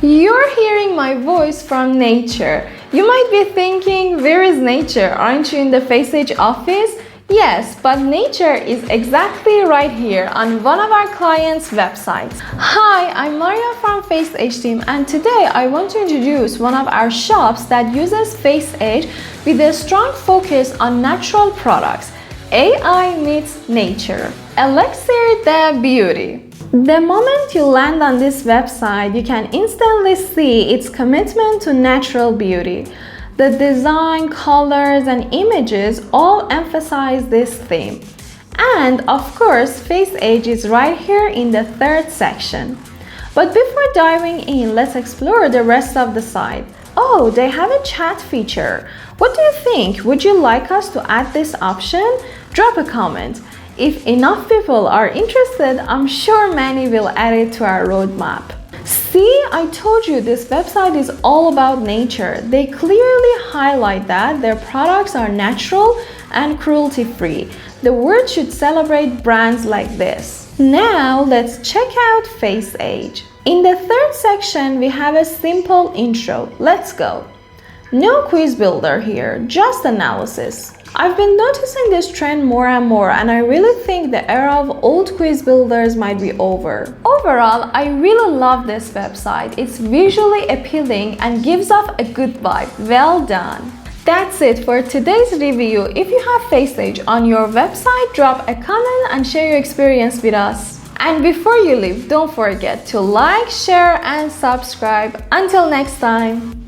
You're hearing my voice from nature. You might be thinking, where is nature? Aren't you in the FaceAge office? Yes, but nature is exactly right here on one of our clients' websites. Hi, I'm Maria from FaceAge team, and today I want to introduce one of our shops that uses FaceAge with a strong focus on natural products. AI meets nature. ElixirdeBeauty. The moment you land on this website, you can instantly see its commitment to natural beauty. The design, colors, and images all emphasize this theme. And of course, FaceAge is right here in the third section. But before diving in, let's explore the rest of the site. Oh, they have a chat feature. What do you think? Would you like us to add this option? Drop a comment. If enough people are interested, I'm sure many will add it to our roadmap. See, I told you this website is all about nature. They clearly highlight that their products are natural and cruelty-free. The world should celebrate brands like this. Now, let's check out FaceAge. In the third section, we have a simple intro. Let's go. No quiz builder here, just analysis. I've been noticing this trend more and more, and I really think the era of old quiz builders might be over. Overall, I really love this website. It's visually appealing and gives off a good vibe. Well done! That's it for today's review. If you have FaceAge on your website, drop a comment and share your experience with us. And before you leave, don't forget to like, share, and subscribe. Until next time!